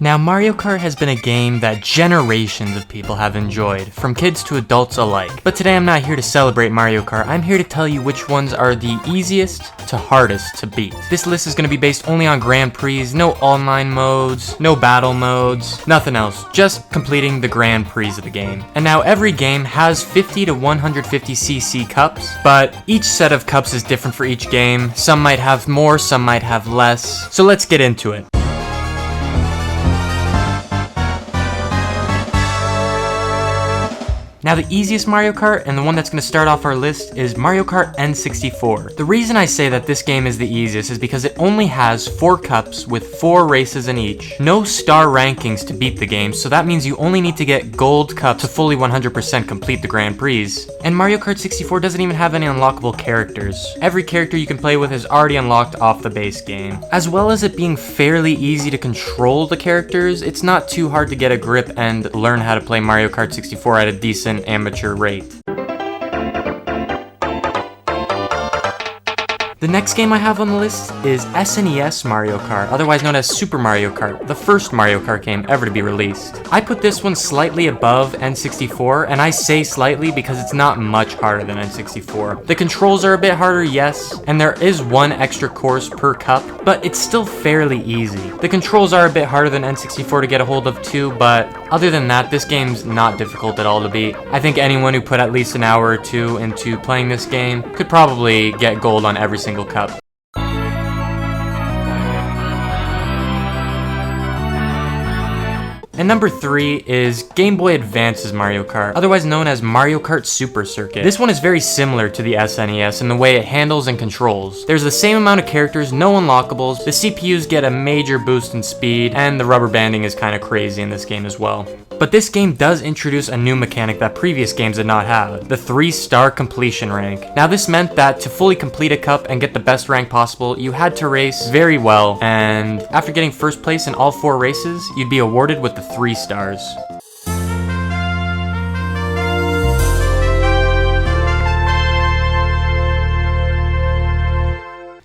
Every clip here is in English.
Now, Mario Kart has been a game that generations of people have enjoyed, from kids to adults alike. But today I'm not here to celebrate Mario Kart, I'm here to tell you which ones are the easiest to hardest to beat. This list is going to be based only on Grand Prix, no online modes, no battle modes, nothing else, just completing the Grand Prix of the game. And now every game has 50 to 150cc cups, but each set of cups is different for each game. Some might have more, some might have less. So let's get into it. Now the easiest Mario Kart, and the one that's going to start off our list, is Mario Kart N64. The reason I say that this game is the easiest is because it only has 4 cups with 4 races in each. No star rankings to beat the game, so that means you only need to get gold cup to fully 100% complete the Grand Prix. And Mario Kart 64 doesn't even have any unlockable characters. Every character you can play with is already unlocked off the base game. As well as it being fairly easy to control the characters, it's not too hard to get a grip and learn how to play Mario Kart 64 at a decent amateur rate. The next game I have on the list is SNES Mario Kart, otherwise known as Super Mario Kart, the first Mario Kart game ever to be released. I put this one slightly above N64, and I say slightly because it's not much harder than N64. The controls are a bit harder, yes, and there is one extra course per cup, but it's still fairly easy. The controls are a bit harder than N64 to get a hold of too, but other than that, this game's not difficult at all to beat. I think anyone who put at least an hour or two into playing this game could probably get gold on every single cup. And number 3 is Game Boy Advance's Mario Kart, otherwise known as Mario Kart Super Circuit. This one is very similar to the SNES in the way it handles and controls. There's the same amount of characters, no unlockables, the CPUs get a major boost in speed, and the rubber banding is kind of crazy in this game as well. But this game does introduce a new mechanic that previous games did not have, the 3-star completion rank. Now this meant that to fully complete a cup and get the best rank possible, you had to race very well, and after getting first place in all 4 races, you'd be awarded with the 3 stars.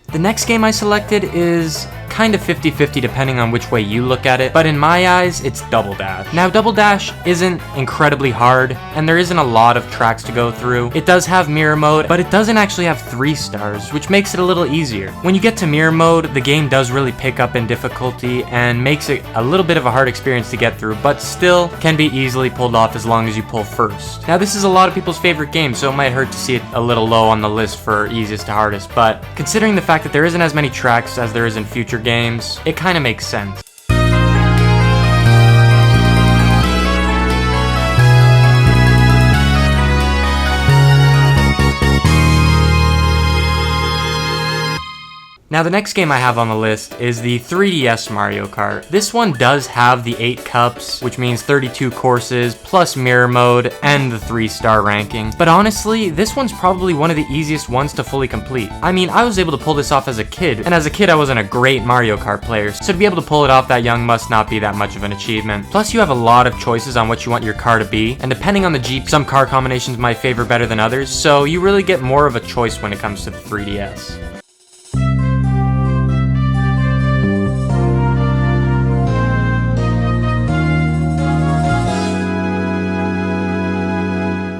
The next game I selected is kind of 50-50 depending on which way you look at it, but in my eyes, it's Double Dash. Now, Double Dash isn't incredibly hard, and there isn't a lot of tracks to go through. It does have mirror mode, but it doesn't actually have 3 stars, which makes it a little easier. When you get to mirror mode, the game does really pick up in difficulty and makes it a little bit of a hard experience to get through, but still can be easily pulled off as long as you pull first. Now, this is a lot of people's favorite game, so it might hurt to see it a little low on the list for easiest to hardest, but considering the fact that there isn't as many tracks as there is in future games, it kind of makes sense. Now the next game I have on the list is the 3DS Mario Kart. This one does have the 8 cups, which means 32 courses, plus mirror mode, and the 3-star ranking. But honestly, this one's probably one of the easiest ones to fully complete. I mean, I was able to pull this off as a kid, and as a kid I wasn't a great Mario Kart player, so to be able to pull it off that young must not be that much of an achievement. Plus you have a lot of choices on what you want your car to be, and depending on the Jeep, some car combinations might favor better than others, so you really get more of a choice when it comes to the 3DS.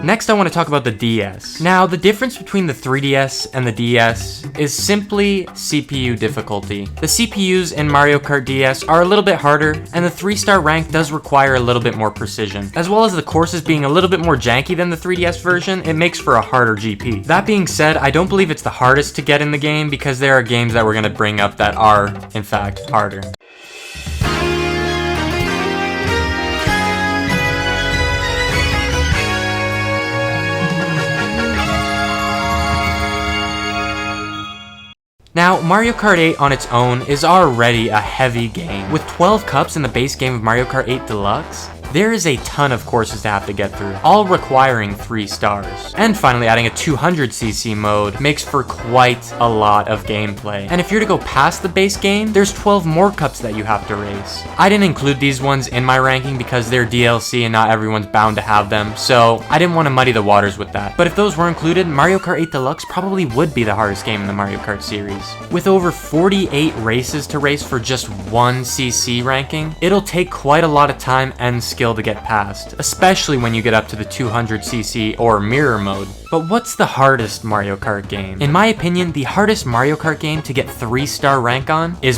Next, I want to talk about the DS. Now, the difference between the 3DS and the DS is simply CPU difficulty. The CPUs in Mario Kart DS are a little bit harder, and the 3-star rank does require a little bit more precision. As well as the courses being a little bit more janky than the 3DS version, it makes for a harder GP. That being said, I don't believe it's the hardest to get in the game because there are games that we're going to bring up that are, in fact, harder. Now, Mario Kart 8 on its own is already a heavy game. With 12 cups in the base game of Mario Kart 8 Deluxe, There is a ton of courses to have to get through, all requiring 3 stars. And finally, adding a 200cc mode makes for quite a lot of gameplay. And if you're to go past the base game, there's 12 more cups that you have to race. I didn't include these ones in my ranking because they're DLC and not everyone's bound to have them, so I didn't want to muddy the waters with that. But if those were included, Mario Kart 8 Deluxe probably would be the hardest game in the Mario Kart series. With over 48 races to race for just one CC ranking, it'll take quite a lot of time and skill to get past, especially when you get up to the 200cc or mirror mode. But what's the hardest Mario Kart game? In my opinion, the hardest Mario Kart game to get 3-star rank on is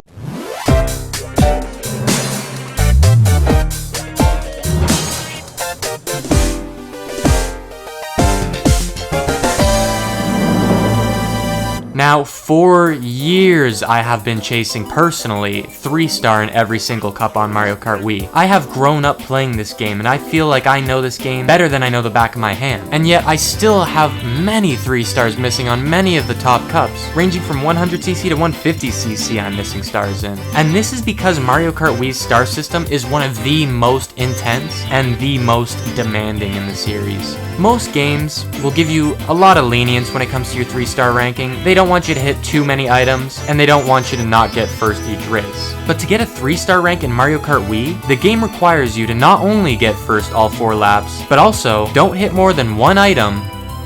Now, for years, I have been chasing, personally, 3-star in every single cup on Mario Kart Wii. I have grown up playing this game, and I feel like I know this game better than I know the back of my hand. And yet, I still have many 3 stars missing on many of the top cups, ranging from 100cc to 150cc I'm missing stars in. And this is because Mario Kart Wii's star system is one of the most intense and the most demanding in the series. Most games will give you a lot of lenience when it comes to your 3-star ranking. They don't want you to hit too many items, and they don't want you to not get first each race. But to get a 3-star rank in Mario Kart Wii, the game requires you to not only get first all 4 laps, but also don't hit more than 1 item,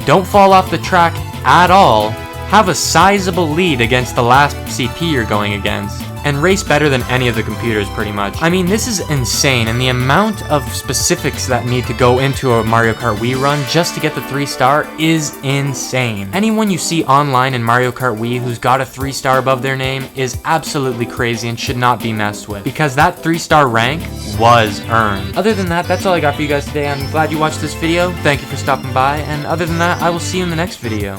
don't fall off the track at all, have a sizable lead against the last CP you're going against, and race better than any of the computers pretty much. I mean, this is insane, and the amount of specifics that need to go into a Mario Kart Wii run just to get the 3-star is insane. Anyone you see online in Mario Kart Wii who's got a 3-star above their name is absolutely crazy and should not be messed with, because that 3-star rank was earned. Other than that, that's all I got for you guys today. I'm glad you watched this video. Thank you for stopping by, and other than that, I will see you in the next video.